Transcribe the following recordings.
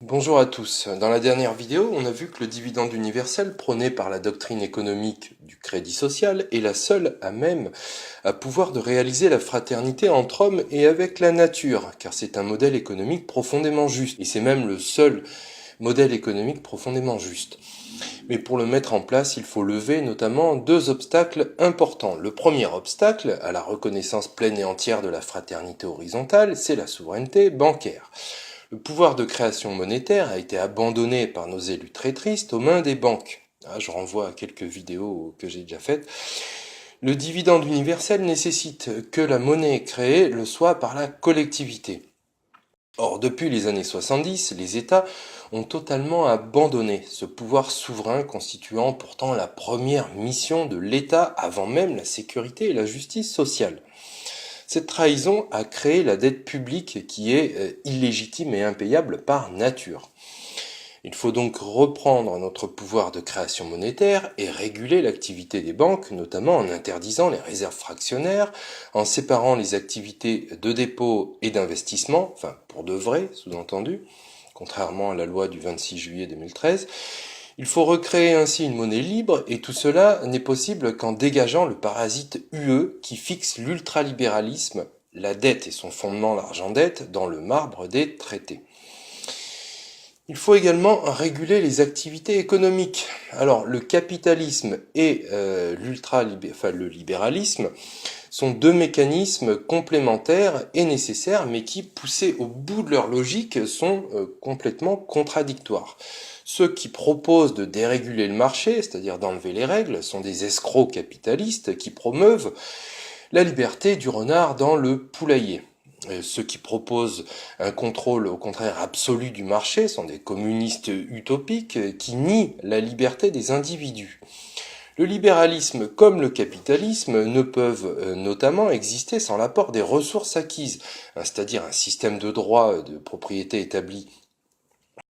Bonjour à tous. Dans la dernière vidéo, on a vu que le dividende universel prôné par la doctrine économique du crédit social est la seule à même à pouvoir de réaliser la fraternité entre hommes et avec la nature, car c'est un modèle économique profondément juste, et c'est même le seul modèle économique profondément juste. Mais pour le mettre en place, il faut lever notamment deux obstacles importants. Le premier obstacle à la reconnaissance pleine et entière de la fraternité horizontale, c'est la souveraineté bancaire. Le pouvoir de création monétaire a été abandonné par nos élus très tristes aux mains des banques. Je renvoie à quelques vidéos que j'ai déjà faites. Le dividende universel nécessite que la monnaie créée le soit par la collectivité. Or, depuis les années 70, les États ont totalement abandonné ce pouvoir souverain constituant pourtant la première mission de l'État avant même la sécurité et la justice sociale. Cette trahison a créé la dette publique qui est illégitime et impayable par nature. Il faut donc reprendre notre pouvoir de création monétaire et réguler l'activité des banques, notamment en interdisant les réserves fractionnaires, en séparant les activités de dépôt et d'investissement, enfin pour de vrai, sous-entendu, contrairement à la loi du 26 juillet 2013, il faut recréer ainsi une monnaie libre et tout cela n'est possible qu'en dégageant le parasite UE qui fixe l'ultralibéralisme, la dette et son fondement l'argent-dette dans le marbre des traités. Il faut également réguler les activités économiques. Alors le capitalisme et le libéralisme sont deux mécanismes complémentaires et nécessaires mais qui, poussés au bout de leur logique, sont complètement contradictoires. Ceux qui proposent de déréguler le marché, c'est-à-dire d'enlever les règles, sont des escrocs capitalistes qui promeuvent la liberté du renard dans le poulailler. Ceux qui proposent un contrôle au contraire absolu du marché sont des communistes utopiques qui nient la liberté des individus. Le libéralisme comme le capitalisme ne peuvent notamment exister sans l'apport des ressources acquises, c'est-à-dire un système de droit de propriété établi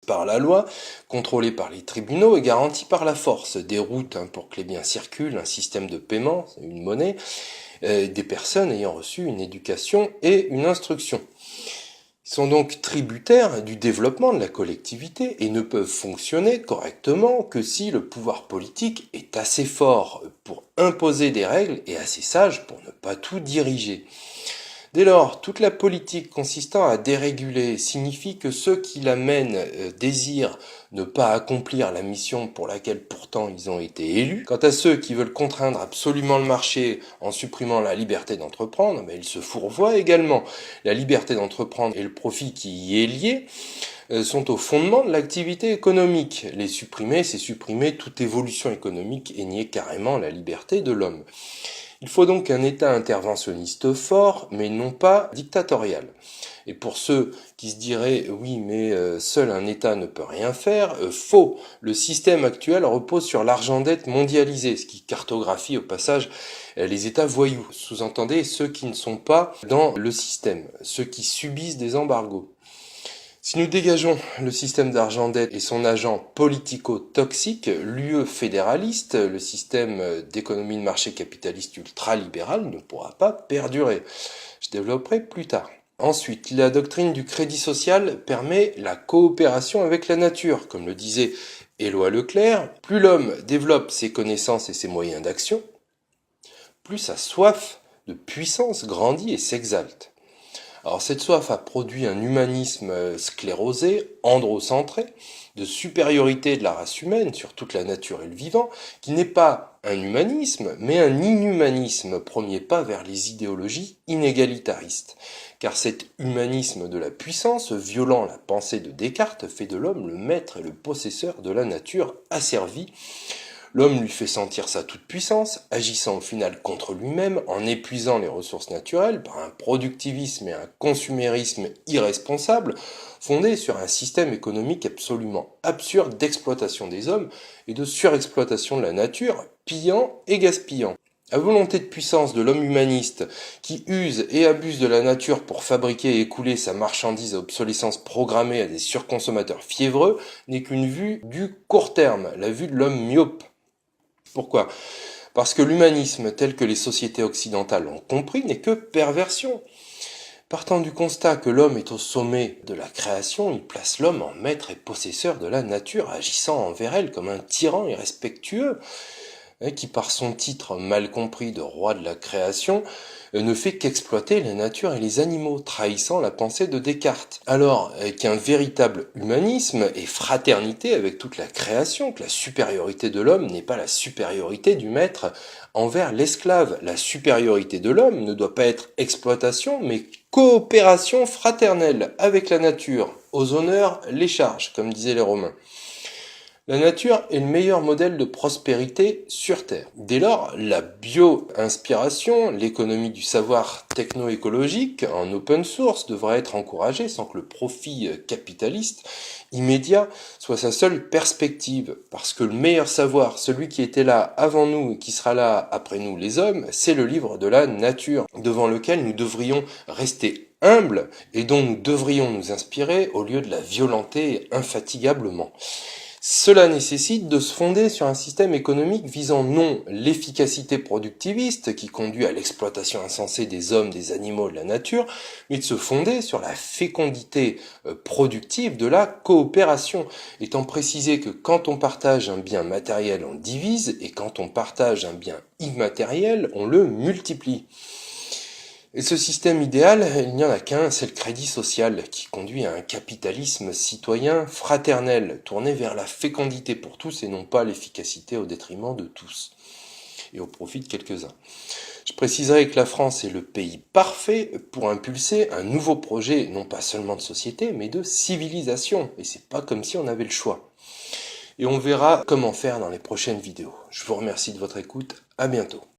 par la loi, contrôlé par les tribunaux et garanti par la force, des routes pour que les biens circulent, un système de paiement, une monnaie, des personnes ayant reçu une éducation et une instruction. Ils sont donc tributaires du développement de la collectivité et ne peuvent fonctionner correctement que si le pouvoir politique est assez fort pour imposer des règles et assez sage pour ne pas tout diriger. Dès lors, toute la politique consistant à déréguler signifie que ceux qui la mènent désirent ne pas accomplir la mission pour laquelle pourtant ils ont été élus. Quant à ceux qui veulent contraindre absolument le marché en supprimant la liberté d'entreprendre, ils se fourvoient également. La liberté d'entreprendre et le profit qui y est lié sont au fondement de l'activité économique. Les supprimer, c'est supprimer toute évolution économique et nier carrément la liberté de l'homme. Il faut donc un État interventionniste fort, mais non pas dictatorial. Et pour ceux qui se diraient « oui, mais seul un État ne peut rien faire », faux. Le système actuel repose sur l'argent-dette mondialisé, ce qui cartographie au passage les États voyous. Sous-entendez ceux qui ne sont pas dans le système, ceux qui subissent des embargos. Si nous dégageons le système d'argent-dette et son agent politico-toxique, l'UE fédéraliste, le système d'économie de marché capitaliste ultralibéral ne pourra pas perdurer. Je développerai plus tard. Ensuite, la doctrine du crédit social permet la coopération avec la nature. Comme le disait Éloi Leclerc, plus l'homme développe ses connaissances et ses moyens d'action, plus sa soif de puissance grandit et s'exalte. Alors cette soif a produit un humanisme sclérosé, androcentré, de supériorité de la race humaine sur toute la nature et le vivant, qui n'est pas un humanisme, mais un inhumanisme, premier pas vers les idéologies inégalitaristes. Car cet humanisme de la puissance, violant la pensée de Descartes, fait de l'homme le maître et le possesseur de la nature asservie. L'homme lui fait sentir sa toute-puissance, agissant au final contre lui-même en épuisant les ressources naturelles par un productivisme et un consumérisme irresponsables fondés sur un système économique absolument absurde d'exploitation des hommes et de surexploitation de la nature, pillant et gaspillant. La volonté de puissance de l'homme humaniste qui use et abuse de la nature pour fabriquer et écouler sa marchandise à obsolescence programmée à des surconsommateurs fiévreux n'est qu'une vue du court terme, la vue de l'homme myope. Pourquoi ? Parce que l'humanisme tel que les sociétés occidentales l'ont compris n'est que perversion. Partant du constat que l'homme est au sommet de la création, il place l'homme en maître et possesseur de la nature, agissant envers elle comme un tyran irrespectueux, qui par son titre mal compris de roi de la création, ne fait qu'exploiter la nature et les animaux, trahissant la pensée de Descartes. Alors qu'un véritable humanisme et fraternité avec toute la création, que la supériorité de l'homme n'est pas la supériorité du maître envers l'esclave. La supériorité de l'homme ne doit pas être exploitation, mais coopération fraternelle avec la nature. Aux honneurs, les charges, comme disaient les Romains. La nature est le meilleur modèle de prospérité sur Terre. Dès lors, la bio-inspiration, l'économie du savoir techno-écologique en open source devra être encouragée sans que le profit capitaliste immédiat soit sa seule perspective. Parce que le meilleur savoir, celui qui était là avant nous et qui sera là après nous les hommes, c'est le livre de la nature, devant lequel nous devrions rester humbles et dont nous devrions nous inspirer au lieu de la violenter infatigablement. Cela nécessite de se fonder sur un système économique visant non l'efficacité productiviste qui conduit à l'exploitation insensée des hommes, des animaux, de la nature, mais de se fonder sur la fécondité productive de la coopération, étant précisé que quand on partage un bien matériel, on divise, et quand on partage un bien immatériel, on le multiplie. Et ce système idéal, il n'y en a qu'un, c'est le crédit social, qui conduit à un capitalisme citoyen fraternel, tourné vers la fécondité pour tous et non pas l'efficacité au détriment de tous, et au profit de quelques-uns. Je préciserai que la France est le pays parfait pour impulser un nouveau projet, non pas seulement de société, mais de civilisation, et c'est pas comme si on avait le choix. Et on verra comment faire dans les prochaines vidéos. Je vous remercie de votre écoute, à bientôt.